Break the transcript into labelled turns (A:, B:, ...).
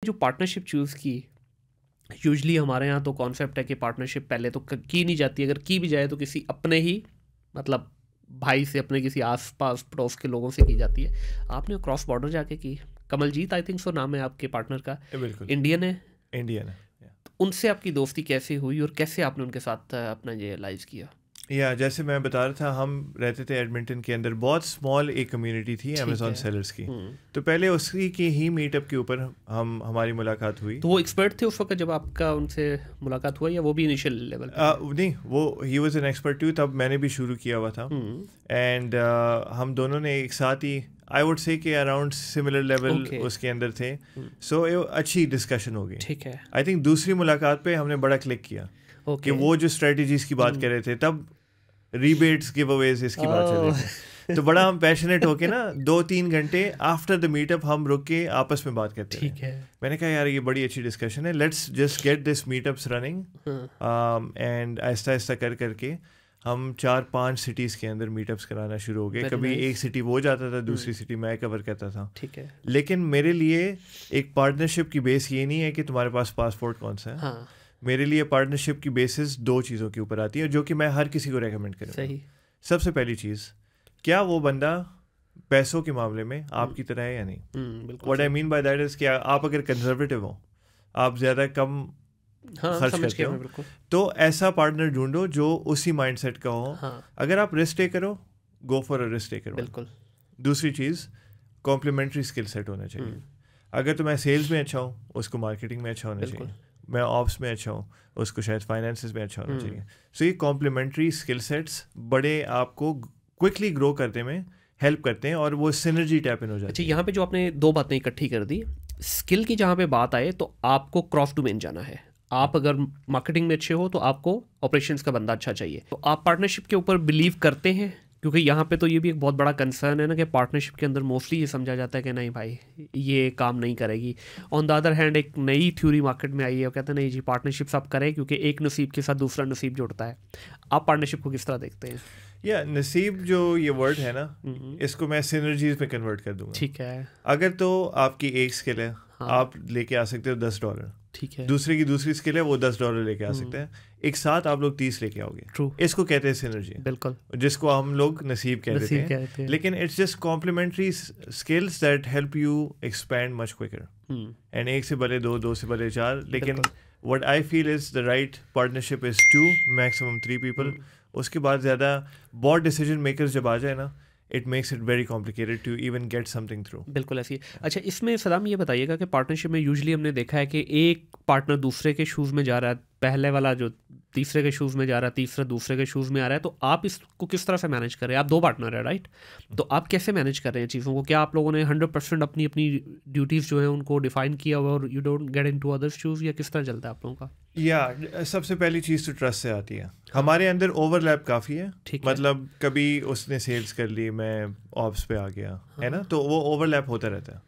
A: جو partnership choose کی، usually ہمارے یہاں تو کانسیپٹ ہے کہ پارٹنرشپ پہلے تو کی نہیں جاتی، اگر کی بھی جائے تو کسی اپنے ہی مطلب بھائی سے، اپنے کسی آس پاس پڑوس کے لوگوں سے کی جاتی ہے. آپ نے کراس بارڈر جا کے کی. کمل جیت آئی تھنک سو نام ہے آپ کے پارٹنر کا.
B: بالکل
A: انڈین ہے.
B: انڈین ہے.
A: ان سے آپ کی دوستی کیسے ہوئی اور کیسے آپ نے ان کے ساتھ اپنا یہ ریئلائز کیا؟
B: جیسے میں بتا رہا تھا، ہم رہتے تھے ایڈمنٹن کے اندر، بہت اسمال ایک کمیونٹی تھی امیزون سیلرس کی. تو پہلے اسی کی ہی میٹ اپ کے اوپر ہماری ملاقات ہوئی.
A: تو وہ ایکسپرٹ تھے اس وقت جب آپ کا ان سے ملاقات ہوا، یا وہ بھی انیشیل لیول؟
B: نہیں، وہ ہی واز این ایکسپرٹ ٹو، تب میں نے بھی شروع کیا ہوا تھا. اینڈ ہم دونوں نے ایک ساتھ ہی آئی ووڈ سے کہ اراؤنڈ سملر لیول اس کے اندر تھے. سو اچھی ڈسکشن ہو گئی.
A: ٹھیک ہے.
B: آئی تھنک دوسری ملاقات پہ ہم نے بڑا کلک کیا کہ وہ جو اسٹریٹجیز کی بات کر رہے تھے، تب ریبیٹس گیو اویز اس کی بات چل رہی تھی. تو بڑا ہم پیشنیٹ ہو کے نا 2-3 گھنٹے آفٹر دا میٹ اپ ہم رک کے آپس میں بات کرتے ہیں.
A: ٹھیک ہے.
B: میں نے کہا یار یہ بڑی اچھی ڈسکشن ہے، let's just get this meet ups running. And آہستہ آہستہ کر کے ہم 4-5 سٹیز کے اندر میٹ اپس کرانا شروع ہو گئے. کبھی ایک سٹی وہ جاتا تھا، دوسری سٹی میں کور کرتا تھا.
A: ٹھیک ہے.
B: لیکن میرے لیے ایک پارٹنرشپ کی بیس یہ نہیں ہے کہ تمہارے پاس پاسپورٹ کون سا ہے. میرے لیے پارٹنرشپ کی بیسس 2 چیزوں کے اوپر آتی ہے، جو کہ میں ہر کسی کو ریکمینڈ کروں.
A: صحیح.
B: سب سے پہلی چیز، کیا وہ بندہ پیسوں کے معاملے میں آپ کی طرح ہے یا نہیں. What I mean by that is کہ آپ اگر کنزرویٹو ہو، آپ زیادہ کم خرچ کرتے ہو، تو ایسا پارٹنر ڈھونڈو جو اسی مائنڈ سیٹ کا ہو. اگر آپ risk taker who, go for a risk taker.
A: بالکل.
B: دوسری چیز، کمپلیمنٹری اسکل سیٹ ہونا چاہیے. اگر تو میں سیلز میں اچھا ہوں، اس کو مارکیٹنگ میں اچھا ہونا چاہیے. میں آپس میں اچھا ہوں، اس کو شاید فائنینسز میں اچھا ہونا چاہیے. سو یہ کمپلیمنٹری اسکل سیٹس بڑے آپ کو کوئکلی گرو کرنے میں ہیلپ کرتے ہیں، اور وہ سینرجی ٹیپ ان ہو جاتی ہے.
A: اچھا، یہاں پہ جو آپ نے 2 باتیں اکٹھی کر دی، اسکل کی جہاں پہ بات آئے تو آپ کو کراس ڈومین جانا ہے. آپ اگر مارکیٹنگ میں اچھے ہو تو آپ کو آپریشنس کا بندہ اچھا چاہیے. تو آپ پارٹنرشپ کے اوپر بلیو کرتے ہیں؟ کیونکہ یہاں پہ تو یہ بھی ایک بہت بڑا کنسرن ہے نا کہ پارٹنرشپ کے اندر موسٹلی یہ سمجھا جاتا ہے کہ نہیں بھائی یہ کام نہیں کرے گی. آن دا ادر ہینڈ ایک نئی تھیوری مارکیٹ میں آئی ہے، وہ کہتے ہیں نہیں جی پارٹنرشپ آپ کریں، کیونکہ ایک نصیب کے ساتھ دوسرا نصیب جڑتا ہے. آپ پارٹنرشپ کو کس طرح دیکھتے ہیں؟
B: نصیب جو یہ ورڈ ہے نا، اس کو میں سینرجیز میں کنورٹ کر دوں گا.
A: ٹھیک ہے.
B: اگر تو آپ کی ایک اسکل ہے، آپ لے کے آ سکتے ہو $10.
A: ٹھیک ہے.
B: دوسرے کی دوسری اسکل ہے، وہ $10 لے کے آ سکتے ہیں. ایک ساتھ آپ لوگ 30 لے کے آؤ گے. اس کو کہتے ہیں سینرجی.
A: بالکل.
B: جس کو ہم لوگ نصیب کہتے ہیں. لیکن it's just complementary skills that help you expand much quicker. And ایک سے بڑے 2، 2 سے بڑے 4. لیکن what I feel is the right partnership is 2, maximum 3 people. اس کے بعد زیادہ بہت ڈیسیجن میکرز جب آ جائے نا، it makes it very complicated to even get something through.
A: بالکل ایسی. اچھا، اس میں صدام یہ بتائیے گا کہ پارٹنرشپ میں یوزلی ہم نے دیکھا ہے کہ ایک پارٹنر دوسرے کے شوز میں جا رہا ہے، پہلے والا جو تیسرے کے شوز میں جا رہا ہے، تیسرا دوسرے کے شوز میں آ رہا ہے. تو آپ اس کو کس طرح سے مینیج کر رہے ہیں؟ آپ 2 پارٹنر ہیں رائٹ، تو آپ کیسے مینیج کر رہے ہیں چیزوں کو؟ کیا آپ لوگوں نے 100% اپنی ڈیوٹیز جو ہیں ان کو ڈیفائن کیا ہوا اور you don't get into others shows, یا کس طرح چلتا ہے آپ لوگوں کا؟
B: سب سے پہلی چیز تو ٹرسٹ سے آتی ہے. ہمارے اندر اوور لیپ کافی ہے. مطلب کبھی اس نے سیلز کر لی، میں آپس پہ آ گیا ہے نا، تو وہ اوور لیپ ہوتا رہتا ہے.